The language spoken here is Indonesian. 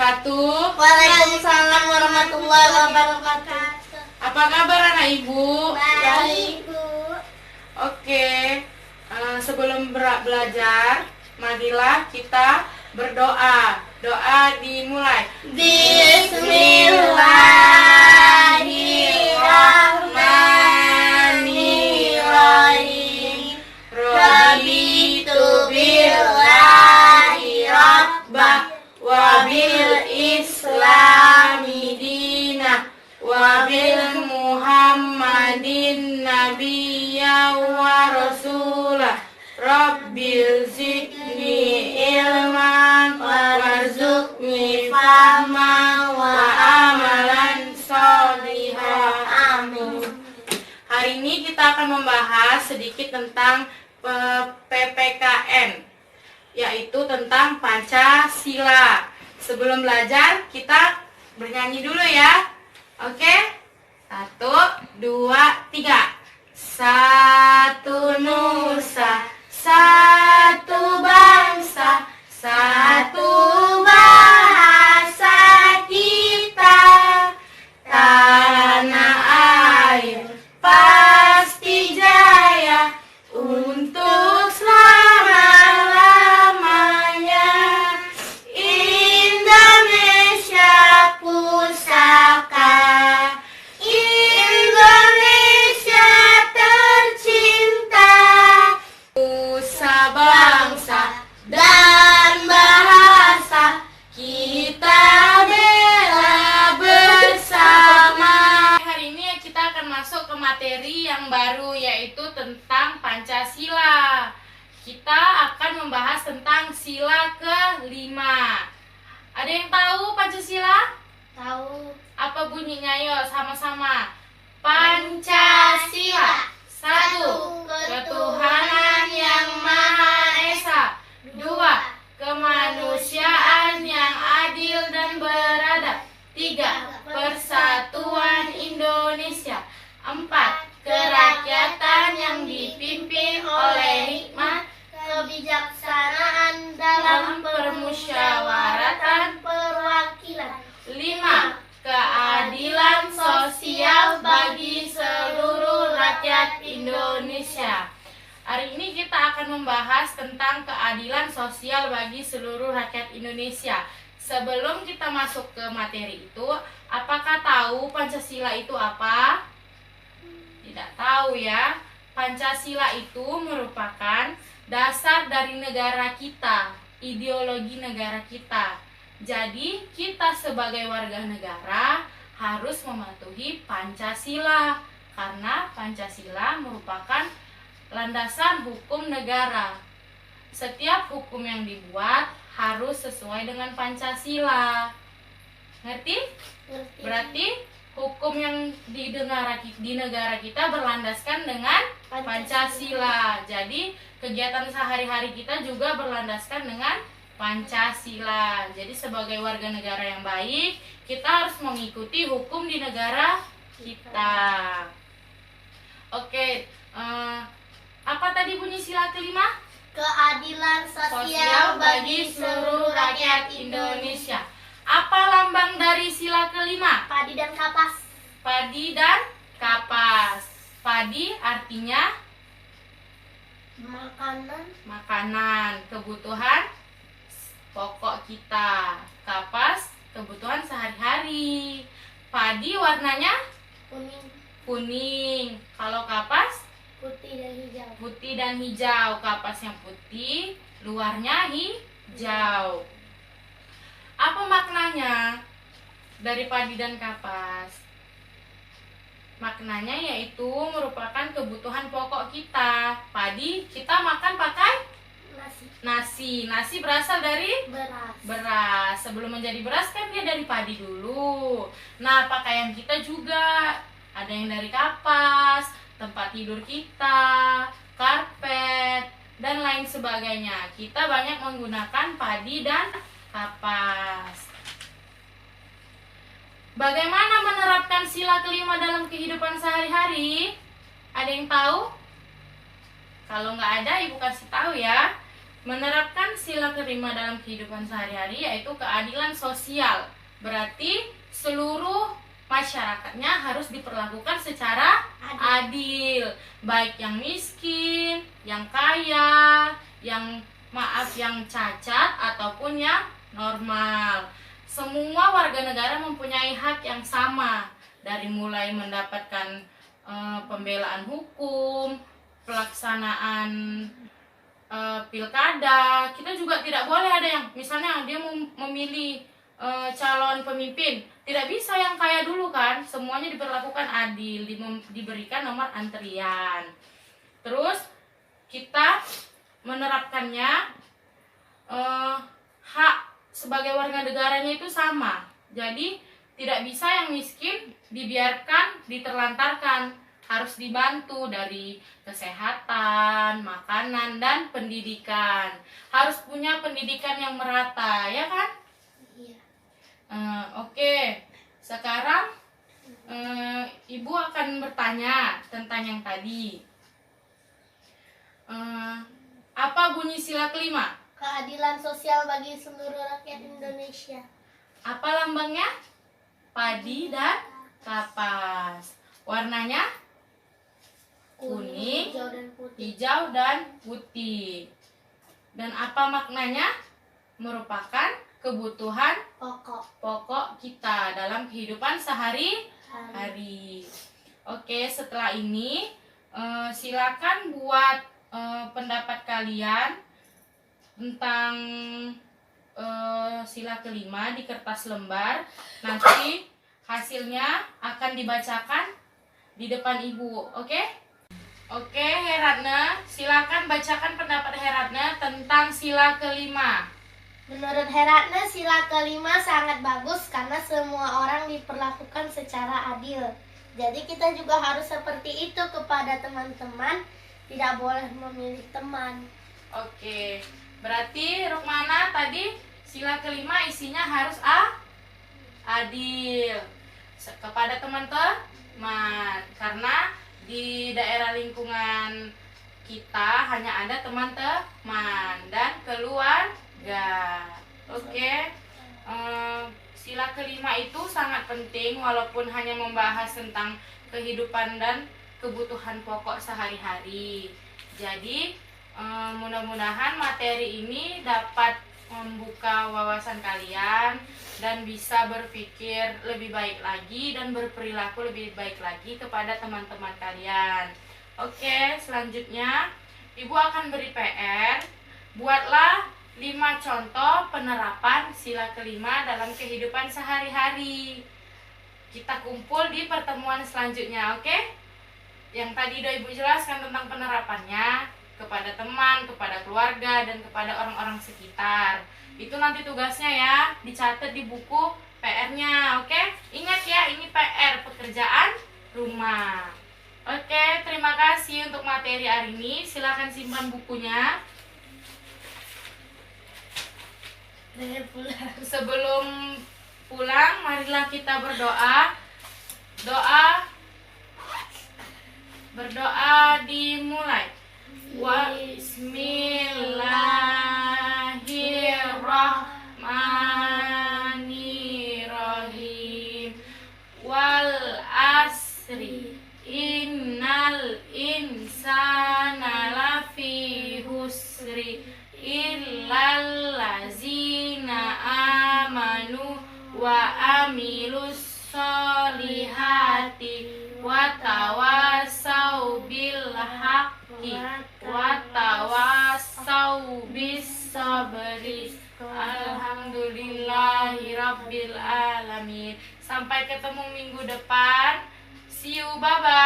wabarakatuh. Waalaikumsalam warahmatullahi wabarakatuh. Apa kabar anak ibu? Baik, Bu. Oke, sebelum belajar, marilah kita berdoa. Doa dimulai. Bismillahirrahmanirrahim. Raditu billahi rabbah wa bil islami dinah wa bil muhammadin nabiyya wa rasulah. Rabbil zidni ilman warzuqni fahman wa amalan sholihah. Amin. Hari ini kita akan membahas sedikit tentang PPKN, yaitu tentang Pancasila. Sebelum belajar, kita bernyanyi dulu ya. Oke? 1, 2, 3. Satu nusa, satu bangsa, satu bahasa kita. Tanah air pasti jaya untuk selama-lamanya. Indonesia pusaka, Indonesia tercinta, nusa bangsa dan bahasa kita bela bersama. Hari ini kita akan masuk ke materi yang baru, yaitu tentang Pancasila. Kita akan membahas tentang sila kelima. Ada yang tahu Pancasila? Tahu. Apa bunyinya? Yuk sama-sama. Pancasila. 1. Ketuhanan yang Maha Esa. 2. Kemanusiaan yang adil dan beradab. 3. Persatuan Indonesia. 4. Kerakyatan yang dipimpin oleh hikmah, Kebijaksanaan dalam permusyawaratan perwakilan. 5. Keadilan sosial bagi seluruh rakyat Indonesia. Hari ini kita akan membahas tentang keadilan sosial bagi seluruh rakyat Indonesia. Sebelum kita masuk ke materi itu, apakah tahu Pancasila itu apa? Tidak tahu ya. Pancasila itu merupakan dasar dari negara kita, ideologi negara kita. Jadi, kita sebagai warga negara harus mematuhi Pancasila, karena Pancasila merupakan landasan hukum negara. Setiap hukum yang dibuat harus sesuai dengan Pancasila. Ngerti? Ngerti. Berarti hukum yang di negara kita berlandaskan dengan Pancasila. Jadi, kegiatan sehari-hari kita juga berlandaskan dengan Pancasila. Jadi sebagai warga negara yang baik, kita harus mengikuti hukum di negara kita. Oke, apa tadi bunyi sila kelima? Keadilan sosial bagi seluruh rakyat Indonesia. Apa lambang dari sila kelima? Padi dan kapas. Padi dan kapas. Padi artinya makanan, kebutuhan pokok kita. Kapas, kebutuhan sehari-hari. Padi warnanya kuning. Kalau kapas Putih dan hijau. putih dan hijau. Kapas yang putih, luarnya hijau. Apa maknanya dari padi dan kapas? Maknanya yaitu merupakan kebutuhan pokok kita. Padi kita makan pakai nasi. Nasi berasal dari beras. Sebelum menjadi beras kan dia dari padi dulu. Nah, pakaian kita juga ada yang dari kapas, tempat tidur kita, karpet, dan lain sebagainya. Kita banyak menggunakan padi dan kapas. Bagaimana menerapkan sila kelima dalam kehidupan sehari-hari? Ada yang tahu? Kalau nggak ada, ibu kasih tahu ya. Menerapkan sila kelima dalam kehidupan sehari-hari yaitu keadilan sosial. Berarti seluruh masyarakatnya harus diperlakukan secara adil. Baik yang miskin, yang kaya, yang cacat ataupun yang normal. Semua warga negara mempunyai hak yang sama, dari mulai mendapatkan pembelaan hukum, pelaksanaan pilkada. Kita juga tidak boleh ada yang misalnya dia memilih calon pemimpin, tidak bisa yang kaya dulu kan. Semuanya diperlakukan adil, diberikan nomor antrian. Terus kita menerapkannya hak sebagai warga negaranya itu sama. Jadi tidak bisa yang miskin dibiarkan diterlantarkan, harus dibantu dari kesehatan, makanan, dan pendidikan. Harus punya pendidikan yang merata, ya kan? Iya. Oke. Sekarang Ibu akan bertanya tentang yang tadi. Apa bunyi sila kelima? Keadilan sosial bagi seluruh rakyat Indonesia. Apa lambangnya? Padi dan kapas. Warnanya? Kuning, hijau dan putih. hijau dan putih. Dan apa maknanya? Merupakan kebutuhan pokok kita dalam kehidupan sehari-hari. Oke, setelah ini silakan buat pendapat kalian tentang sila kelima di kertas lembar. Nanti hasilnya akan dibacakan di depan Ibu. Oke, Heratna, silakan bacakan pendapat Heratna tentang sila kelima. Menurut Heratna, sila kelima sangat bagus karena semua orang diperlakukan secara adil. Jadi kita juga harus seperti itu kepada teman-teman, tidak boleh memilih teman. Oke, berarti Rukmana tadi sila kelima isinya harus adil kepada teman-teman, karena di daerah lingkungan kita hanya ada teman-teman dan keluarga. Oke, sila kelima itu sangat penting walaupun hanya membahas tentang kehidupan dan kebutuhan pokok sehari-hari. Jadi mudah-mudahan materi ini dapat membuka wawasan kalian dan bisa berpikir lebih baik lagi dan berperilaku lebih baik lagi kepada teman-teman kalian. Oke, selanjutnya Ibu akan beri PR. Buatlah 5 contoh penerapan sila kelima dalam kehidupan sehari-hari. Kita kumpul di pertemuan selanjutnya, oke? Yang tadi udah Ibu jelaskan tentang penerapannya kepada teman, kepada keluarga, dan kepada orang-orang sekitar. Itu nanti tugasnya ya, dicatat di buku PR-nya, oke? Ingat ya, ini PR, pekerjaan rumah. Oke, terima kasih untuk materi hari ini. Silakan simpan bukunya. Sebelum pulang, marilah kita berdoa. Berdoa dimulai. Bismillahirrahmanirrahim. Wal asri innal insana lafi husri illal ladzina amanu wa amilus solihati wa tawasau bil haqqi wa tawasau bis sabri. Alhamdulillahirabbil alamin. Sampai ketemu minggu depan. See you, bye bye.